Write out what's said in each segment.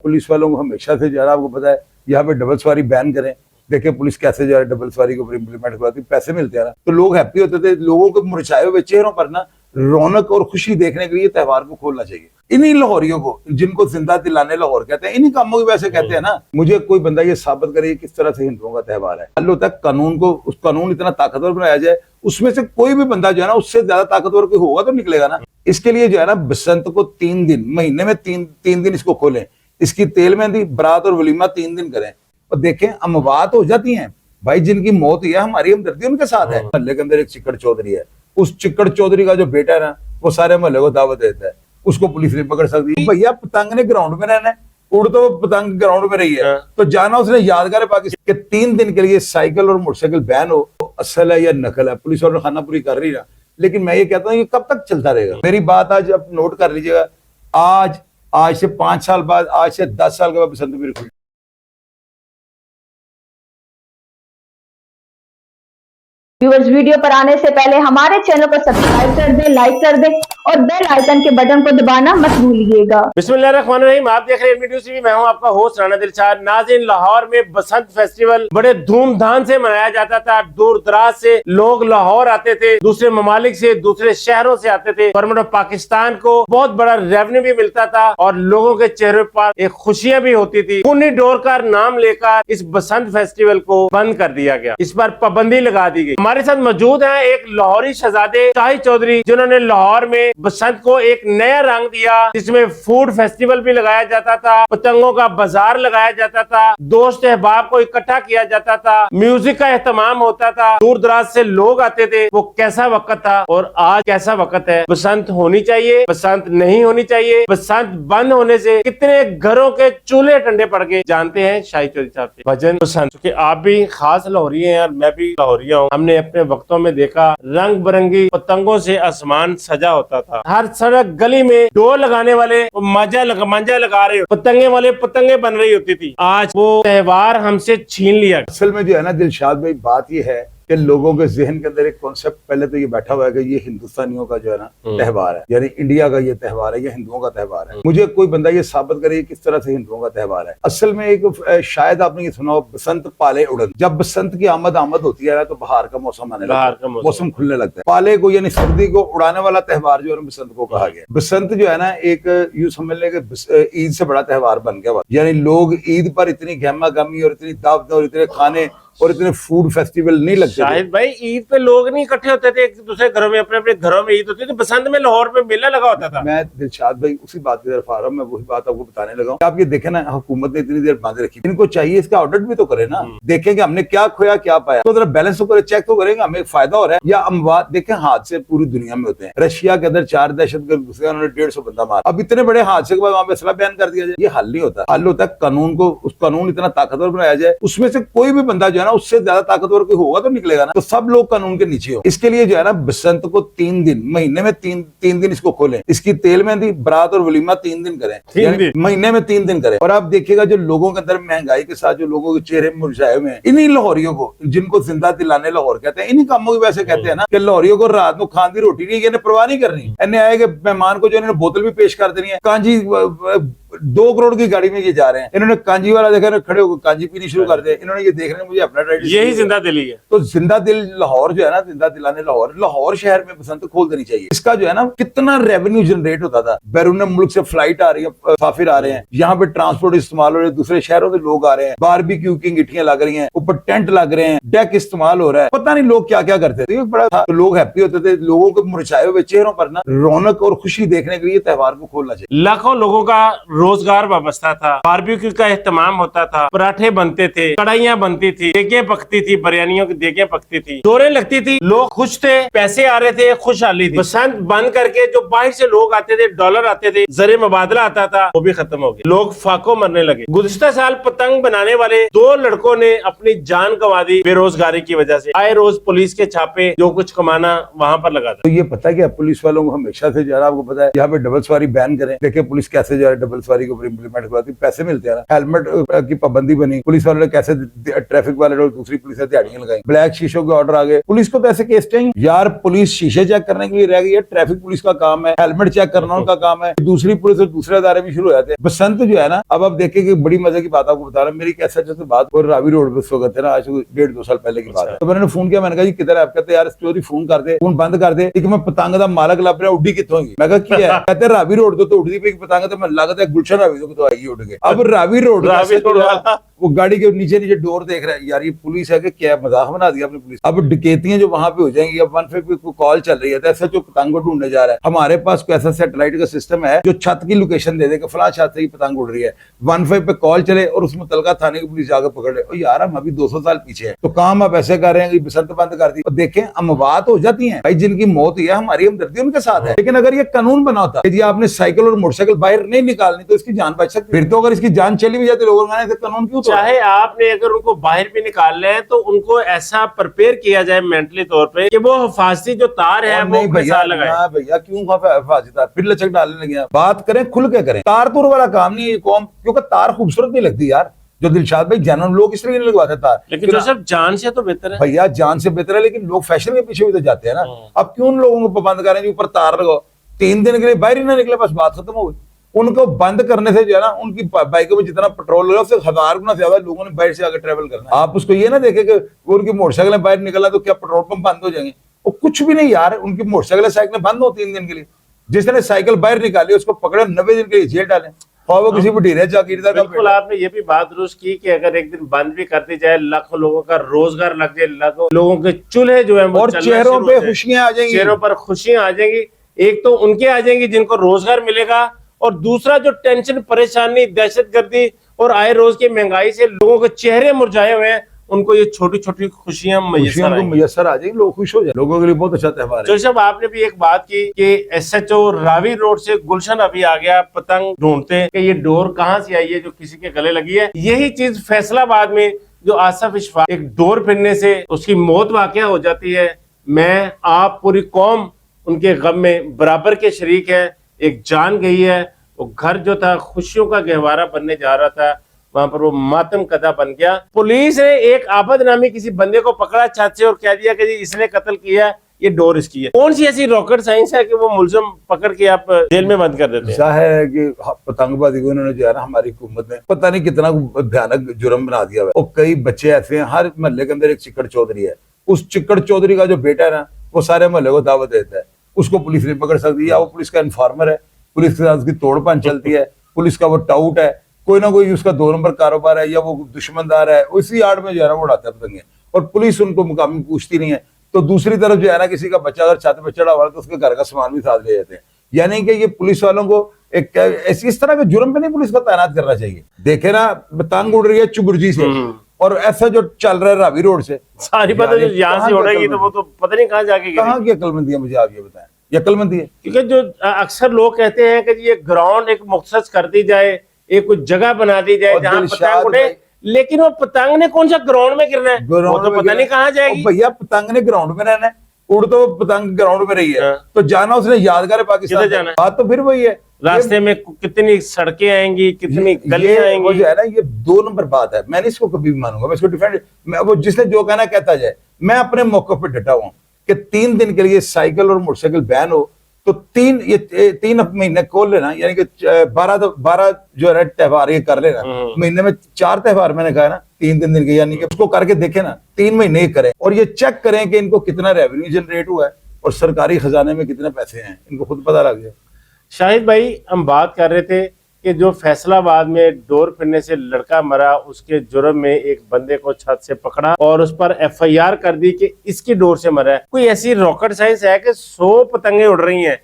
Police वालों को हमेशा से जो है आपको पता है यहाँ पे डबल सवारी बैन करें। देखिए पुलिस कैसे जो है डबल सवारी के ऊपर इम्प्लीमेंट करवाती है, पैसे मिलते हैं ना, तो लोग हैप्पी होते थे। लोगों के मुरझाए हुए चेहरों पर ना रौनक और खुशी देखने के लिए त्योहार को खोलना चाहिए। इन्हीं लाहौरियों को, जिनको जिंदा दिलाने लाहौर कहते हैं, इन्हीं कामों की वैसे कहते हैं ना। मुझे कोई बंदा ये साबित करे किस तरह से हिंदुओं का त्योहार है। हल होता है कानून को, उस कानून इतना ताकतवर बनाया जाए, उसमें से कोई भी बंदा जो है ना उससे ज्यादा ताकतवर कोई होगा तो निकलेगा ना। इसके लिए जो है ना बसंत को 3 दिन, महीने में तीन दिन इसको खोलें। इसकी तेल मेहंदी, बारात और वलीमा 3 दिन करें और देखें अमवात हो जाती हैं भाई। जिनकी मौत हुई है हमारी हमदर्दी उनके साथ है। मोहल्ले के अंदर एक चिक्कड़ चौधरी है, उस चिक्कड़ चौधरी का जो बेटा है ना वो सारे मोहल्ले को दावत देता है, उसको पुलिस नहीं पकड़ सकती। भैया पतंग ने ग्राउंड में रहना है, उड़ तो पतंग ग्राउंड में रही है तो जाना उसने यादगार है पाकिस्तान के 3 दिन के लिए साइकिल और मोटरसाइकिल बैन हो। असल है या नकल है, पुलिस और खाना पूरी कर रही है, लेकिन मैं ये कहता हूँ ये कब तक चलता रहेगा। मेरी बात आज अब नोट कर लीजिएगा, आज से 5 साल बाद, आज से 10 साल के बाद बसंत पंचमी खुली। व्यूअर्स, वीडियो पर आने से पहले हमारे चैनल को सब्सक्राइब कर दें, लाइक कर दें और बेल आइकन के बटन को दबाना मत भूलिएगा। बिस्मिल्लाहिर्रहमानिर्रहीम, आप देख रहे हैं न्यूज़ टीवी। मैं हूं आपका होस्ट राना दिलशाद। नाज़रीन, लाहौर में बसंत फेस्टिवल बड़े धूमधाम से मनाया जाता था। दूर दराज से लोग लाहौर आते थे, दूसरे ममालिक से, दूसरे शहरों से आते थे। गवर्नमेंट ऑफ पाकिस्तान को बहुत बड़ा रेवेन्यू भी मिलता था और लोगों के चेहरे पर एक खुशियां भी होती थी। खूनी डोर का नाम लेकर इस बसंत फेस्टिवल को बंद कर दिया गया, इस पर पाबंदी लगा दी गई। हमारे साथ मौजूद है एक लाहौरी शहजादे शाहिद चौधरी, जिन्होंने लाहौर में बसंत को एक नया रंग दिया, जिसमें फूड फेस्टिवल भी लगाया जाता था, पतंगों का बाजार लगाया जाता था, दोस्त अहबाब को इकट्ठा किया जाता था, म्यूजिक का एहतमाम होता था, दूर दराज से लोग आते थे। वो कैसा वक्त था और आज कैसा वक्त है। बसंत होनी चाहिए, बसंत नहीं होनी चाहिए, बसंत बंद होने से कितने घरों के चूल्हे ठंडे पड़ गए, जानते हैं शाहिद चौधरी साहब से। भजन बसंत, क्योंकि आप भी खास लाहौरी हैं और मैं भी लाहौरिया हूँ। हमने अपने वक्तों में देखा रंग बिरंगी पतंगों से आसमान सजा होता था। हर सड़क गली में डोर लगाने वाले मांझा लगा रहे, पतंगे वाले पतंगे बन रही होती थी। आज वो त्योहार हमसे छीन लिया। असल में जो है ना दिलशाद भाई, बात ये है कि लोगों के जहन के अंदर एक कॉन्सेप्ट पहले तो ये बैठा हुआ है कि ये हिंदुस्तानियों का जो है ना त्योहार है, यानी इंडिया का ये त्योहार है, ये हिंदुओं का त्योहार है। मुझे कोई बंदा ये साबित करे किस तरह से हिंदुओं का त्योहार है। असल में एक शायद आपने ये सुना हो, बसंत पाले उड़न। जब बसंत की आमद होती है ना तो बाहर का मौसम आने लगता है, मौसम खुलने लगता है। पाले को यानी सर्दी को उड़ाने वाला त्योहार जो है बसंत को कहा गया। बसंत जो है ना एक यूं समझ लें कि ईद से बड़ा त्योहार बन गया, यानी लोग ईद पर इतनी गहमा गहमी और इतनी दावत और इतने खाने और इतने फूड फेस्टिवल नहीं लगते। शाहिद भाई, ईद पे लोग नहीं इकट्ठे होते थे एक दूसरे घरों में, अपने अपने घरों में ईद होती थी। बसंत में लाहौर में मेला लगा होता था। मैं दिलशाद भाई उसी बात की तरफ आ रहा हूँ, मैं वही बात आपको बताने लगा हूँ। आप ये देखें ना, हुकूमत ने इतनी देर बांधे रखी, इनको चाहिए इसका ऑडिट भी तो करे ना, देखें कि हमने क्या खोया क्या पाया, तो जरा बैलेंस तो करे, चेक तो करेंगे हमें फायदा हो रहा है या अमवात। देखें हादसे पूरी दुनिया में होते हैं। रशिया के अंदर 4 दहशतगर्द घुसे, उन्होंने 150 बंदा मारा। अब इतने बड़े हादसे के बाद वहां पे असला बैन कर दिया जाए, ये हल नहीं होता। हल होता है कानून को, उस कानून इतना ताकतवर बनाया जाए, उसमें से कोई भी बंदा जो है ना उससे ज्यादा ताकतवर कोई होगा तो निकलेगा ना, तो सब लोग कानून के नीचे हो। इसके लिए जो है ना बसंत को 3 दिन, महीने में तीन दिन इसको खोलें। इसकी तेल मेहंदी, बारात और वलीमा 3 दिन करें, महीने में 3 दिन करें। और आप देखिएगा जो लोगों के अंदर महंगाई के साथ जो लोगों के चेहरे मुरझाए हुए हैं, इन्हीं लाहौरियों को, जिनको जिंदा दिलाने लाहौर कहते हैं, इन्हीं कामों की वैसे कहते हैं ना कि लाहौरियों को रात को खान दी रोटी नहीं, इन्हें परवाह नहीं करनी। इन्हें आए कि मेहमान को जो इन्होंने बोतल भी पेश कर देनी है। कांजी 2 करोड़ की गाड़ी में ये जा रहे हैं, इन्होंने कांजी वाला देखा, खड़े होकर कांजी पीनी शुरू कर दिया। इन्होंने ये देख रहे हैं मुझे अपना ट्रेडिशन, यही जिंदा दिली है। तो जिंदा दिल लाहौर जो है ना, जिंदा दिलाने लाहौर शहर में बसंत खोल देनी चाहिए। इसका जो है ना कितना रेवेन्यू जनरेट होता था। बैरून मुल्क से फ्लाइट आ रही है, मुसाफिर आ रहे हैं, यहाँ पे ट्रांसपोर्ट इस्तेमाल हो रहे हैं, दूसरे शहरों से लोग आ रहे हैं, बारबेक्यू की गिट्टियां लग रही हैं, ऊपर टेंट लग रहे हैं, डेक इस्तेमाल हो रहा है, पता नहीं लोग क्या क्या करते थे। बड़ा था, तो लोग हैप्पी होते थे। लोगों के मुरझाए हुए चेहरों पर ना रौनक और खुशी देखने के लिए त्योहार को खोलना चाहिए। लाखों लोगों का रोजगार वाबस्ता था, बारबेक्यू का एहतमाम होता था, पराठे बनते थे, कढ़ाइयाँ बनती थी, देगे पकती थी, बिरयानियों की देगे पकती थी, जोरें लगती थी, लोग खुश थे, पैसे आ रहे थे, खुशहाली थी। बसंत बंद करके जो बाहर से लोग आते थे, डॉलर आते थे, जरिए मुबादला आता था, वो भी खत्म हो गया। लोग फाको मरने लगे। गुज़िश्ता साल पतंग बनाने वाले 2 लड़कों ने अपनी जान गंवा दी बेरोजगारी की वजह से। आए रोज पुलिस के छापे, जो कुछ कमाना वहां पर लगा था। तो ये पता है कि पुलिस वालों को हमेशा से जो है आपको पता है यहाँ पे डबल सवारी बैन करें। देखिए पुलिस कैसे जो है डबल सवारी के ऊपर इम्प्लीमेंट करवाती, पैसे मिलते हैं ना। हेलमेट की पाबंदी बनी, पुलिस वाले ने कैसे ट्रैफिक वाले और दूसरी पुलिस ने दिहाड़ियां लगाई, ब्लैक शीशों के ऑर्डर आ गए। पुलिस को तो ऐसे केस चाहिए यार। पुलिस शीशे चेक करने के लिए रह गई है, ट्रैफिक पुलिस का काम है, हेलमेट चेक करना उनका काम है। दूसरी पुलिस और दूसरे अदारे भी शुरू हो जाते हैं। बसंत जो है ना, अब आप देखें कि बड़ी मजे की बात आपको बता रहा हूं। मेरी कैसे से बात और रावी रोड पे उस वक्त है ना, आज 1.5-2 साल पहले की बात है। तो मैंने फोन किया, मैंने कहा जी किधर है आप? कहते यार स्टोरी फोन कर दे, फोन बंद कर दे, मैं पतंग का मालक लभ रहा, उड़ी कितों मैं कहा क्या है? कहते रावी रोड तो उड़ती पी पतंग, तो मैं लगता है गुलशन रावी तो आएगी उड़ के। अब रावी रोड वो गाड़ी के नीचे नीचे डोर देख रहा है यार, ये पुलिस है कि क्या? मजाक बना दिया अपनी पुलिस। अब डकैतियां जो वहां पे हो जाएंगी। अब 150 को कॉल चल रही है, तो ऐसा जो पतंग को ढूंढने जा रहा है, हमारे पास कोई ऐसा सैटेलाइट का सिस्टम है जो छत की लोकेशन दे दे कि फलां छत से ही पतंग उड़ रही है। 15 पे कॉल चले और उस मुतलका थाने की पुलिस जाकर पकड़ ले। यार हम अभी 200 साल पीछे है, तो काम आप ऐसे कर रहे हैं कि बसंत बंद कर दी। और देखें अमवात हो जाती है भाई, जिनकी मौत हुई है हमारी हमदर्दी उनके साथ है। लेकिन अगर ये कानून बना होता कि जी आपने साइकिल और मोटरसाइकिल बाहर नहीं निकालनी तो इसकी जान बच सकती। फिर तो अगर इसकी जान चली भी जाती लोगों ने, कानून क्यों? चाहे आपने अगर उनको बाहर भी निकाल रहे हैं तो उनको ऐसा प्रिपेयर किया जाए मेंटली तौर पे कि वो हिफाजती जो तार है वो भैया भैया क्यों हिफाजती तार फिर लचक डालने लगे? बात करें खुल के करें। तार तोड़ वाला काम नहीं है कौम, क्योंकि तार खूबसूरत नहीं लगती यार। जो दिलशाद भाई जानवर लोग इसलिए नहीं लगवाते तार, लेकिन जो सब जान से तो बेहतर है भैया, जान से बेहतर है, लेकिन लोग फैशन के पीछे भी तो जाते हैं ना। अब क्यों उन लोगों को पाबंद करें ऊपर तार लगाओ, 3 दिन के लिए बाहर ही ना निकले, बस बात खत्म हो गई। उनको बंद करने से जो है ना, उनकी बाइकों में जितना पेट्रोल लगा उससे 1000 गुना ज्यादा लोगों ने बाहर से आकर ट्रेवल करना। आप उसको ये ना देखें कि वो उनकी मोटरसाइकिलें बाहर निकला तो क्या पेट्रोल पंप बंद हो जाएंगे? वो कुछ भी नहीं यार, उनकी मोटरसाइकिलें साइकिलें बंद हो 3 दिन के लिए। जिसने साइकिल बाहर निकाली उसको पकड़े 90 दिन के लिए जेल डालें। वो किसी भी ढेरे जागीरदार का। बिल्कुल, आपने ये भी बात दुरुस्त की कि अगर एक दिन बंद भी कर दी जाए, लाखों लोगों का रोजगार लग जाए, लाखों लोगों के चूल्हे जो है और चेहरों पे खुशियां आ जाएंगी, चेहरों पर खुशियां आ जाएंगी। एक तो उनके आ जाएंगी जिनको रोजगार मिलेगा, और दूसरा जो टेंशन, परेशानी, दहशतगर्दी और आए रोज की महंगाई से लोगों के चेहरे मुरझाए हुए हैं, उनको ये छोटी छोटी खुशियां मैसर आ जाएंगी, लोग खुश हो जाए। लोगों के लिए बहुत अच्छा त्योहार है। जोशी साहब, आपने भी एक बात की कि SHO रावी रोड से गुलशन अभी आ गया पतंग ढूंढते कि ये डोर कहां से आई है जो किसी के गले लगी है। यही चीज फैसलाबाद में जो आसफ इशफाक एक डोर फिरने से उसकी मौत वाकया हो जाती है। मैं, आप, पूरी कौम उनके गम में बराबर के शरीक है। एक जान गई है, वो घर जो था खुशियों का गहवारा बनने जा रहा था, वहां पर वो मातम कदा बन गया। पुलिस ने एक आबद नामी किसी बंदे को पकड़ा छत से और कह दिया कि जी इसने कत्ल किया, ये डोर इसकी है। कौन सी ऐसी रॉकेट साइंस है कि वो मुलजिम पकड़ के आप जेल में बंद कर देते हैं? जाहिर है कि पतंगबाजी को उन्होंने जो है ना, हमारी हुकूमत ने पता नहीं कितना भयानक जुर्म बना दिया है। और कई बच्चे ऐसे हैं, हर मोहल्ले के अंदर एक चिक्कड़ चौधरी है। उस चिक्कड़ चौधरी का जो बेटा है ना, वो सारे मोहल्ले को दावत देता है। उसको पुलिस नहीं पकड़ सकती, या वो पुलिस का इन्फॉर्मर है, पुलिस के साथ उसकी तोड़पान चलती है, पुलिस का वो टाउट है, कोई ना कोई उसका 2 नंबर कारोबार है, या वो दुश्मनदार है, उसी आड़ में जो है ना वो उड़ाता है पतंगे, और पुलिस उनको मुकामी पूछती नहीं है। तो दूसरी तरफ जो है ना, किसी का बच्चा अगर छत पे चढ़ा हुआ है तो उसके घर का सामान भी साथ ले जाते हैं। यानी कि ये पुलिस वालों को एक इस तरह के जुर्म पे नहीं पुलिस को तैनात करना चाहिए। देखे ना, पतंग उड़ रही है चुगुर्जी से, और ऐसा जो चल रहा है रावी रोड से, सारी पता जो यहाँ से उड़ेगी तो वो तो पता नहीं कहाँ जाके गिरेगी। कहाँ की अक्लमंदी है, मुझे आप ये बताएं, ये अक्लमंदी है? क्योंकि जो अक्सर लोग कहते हैं कि ये ग्राउंड एक मुख्तस कर दी जाए, एक कुछ जगह बना दी जाए जहाँ पतंग उड़े, लेकिन वो पतंग ने कौन सा ग्राउंड में गिरना है, वो तो पता नहीं कहाँ जाएगी। भैया पतंग ने ग्राउंड में रहना है, उड़ तो पतंग ग्राउंड में रही है, तो जाना उसने यादगार पाकिस्तान जाना। बात तो फिर वही है, रास्ते में कितनी सड़कें आएंगी, कितनी गलियां आएंगी, वो जो है ना, ये 2 नंबर बात है। मैंने इसको कभी भी मानूंगा, मैं इसको डिफेंड, वो जिसने जो कहना कहता जाए। मैं अपने मौके पर डटा हुआ कि 3 दिन के लिए साइकिल और मोटरसाइकिल बैन हो, तो 3 महीने खोल लेना, यानी कि 12 जो है त्योहार ये कर लेना। महीने में 4 त्योहार मैंने कहा ना, 3 दिन के, यानी कि उसको करके देखे ना, 3 महीने करें, और ये चेक करें कि इनको कितना रेवेन्यू जनरेट हुआ है और सरकारी खजाने में कितने पैसे हैं, इनको खुद पता लग जाए। शाहिद भाई, हम बात कर रहे थे कि जो फैसलाबाद में डोर फिरने से लड़का मरा, उसके जुर्म में एक बंदे को छत से पकड़ा और उस पर FIR कर दी कि इसकी डोर से मरा है। कोई ऐसी रॉकेट साइंस है कि 100 पतंगे उड़ रही हैं,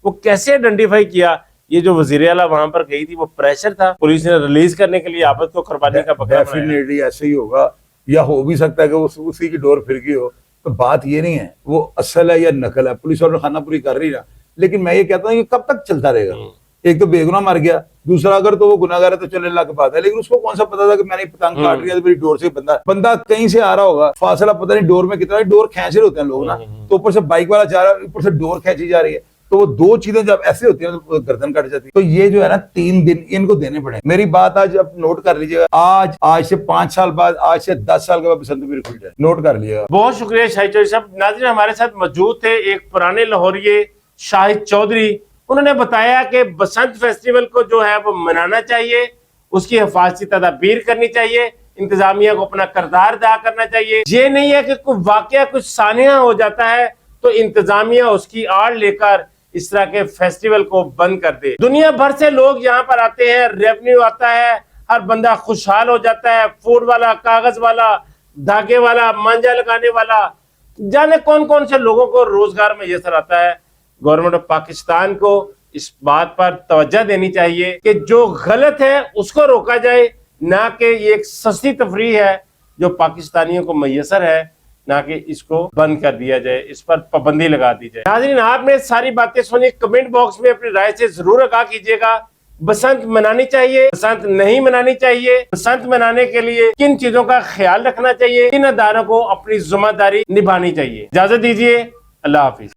वो कैसे आइडेंटिफाई किया? ये जो वजीर आला वहां पर गई थी, वो प्रेशर था, पुलिस ने रिलीज करने के लिए आबद को कुर्बानी का बकरा बनाया। डेफिनेटली ऐसे ही होगा, या हो भी सकता है कि उसी की डोर फिर गई हो। तो बात ये नहीं है वो असल है या नकल है, पुलिस और खाना पूरी कर रही ना। लेकिन मैं ये कहता हूँ कि कब तक चलता रहेगा? एक तो बेगुनाह मर गया, दूसरा अगर तो वो गुनाहगार है तो चले अल्लाह की बात है, लेकिन उसको कौन सा पता था कि मैंने पतंग काट रही है तो मेरी डोर से बंदा कहीं से आ रहा होगा, फासला पता नहीं डोर में कितना, डोर खींच रहे होते हैं लोग ना, तो ऊपर से बाइक वाला जा रहा है, ऊपर से डोर खींची जा रही है। तो वो दो चीजें जब ऐसे होती हैं तो गर्दन कट जाती है। तो ये जो है ना 3 दिन इनको देने पड़े। मेरी बात आज आप नोट कर लीजिएगा, आज से 5 साल बाद, आज से 10 साल के बाद बसंत पंचमी खुल जाए, नोट कर लिएगा। बहुत शुक्रिया शाहिद चौधरी साहब। नाज़रीन, हमारे साथ मौजूद थे एक पुराने लाहौरिये शाहिद चौधरी। उन्होंने बताया कि बसंत फेस्टिवल को जो है वो मनाना चाहिए, उसकी हिफाजती तदाबीर करनी चाहिए, इंतजामिया को अपना किरदार अदा करना चाहिए। ये नहीं है कि कोई वाकया कुछ सानिया हो जाता है तो इंतजामिया उसकी आड़ लेकर इस तरह के फेस्टिवल को बंद कर दे। दुनिया भर से लोग यहाँ पर आते हैं, रेवेन्यू आता है, हर बंदा खुशहाल हो जाता है। फूड वाला, कागज वाला, धागे वाला, मांझा लगाने वाला, जाने कौन कौन से लोगों को रोजगार मैसर आता है। गवर्नमेंट ऑफ पाकिस्तान को इस बात पर तवज्जो देनी चाहिए कि जो गलत है उसको रोका जाए, ना कि ये एक सस्ती तफरीह है जो पाकिस्तानियों को मैसर है, ना कि इसको बंद कर दिया जाए, इस पर पाबंदी लगा दी जाए। नाज़रीन, आपने सारी बातें सुनी, कमेंट बॉक्स में अपनी राय से जरूर आगाह कीजिएगा। बसंत मनानी चाहिए, बसंत नहीं मनानी चाहिए, बसंत मनाने के लिए किन चीजों का ख्याल रखना चाहिए, किन अदारों को अपनी जिम्मेदारी निभानी चाहिए। इजाजत दीजिए, अल्लाह हाफिज।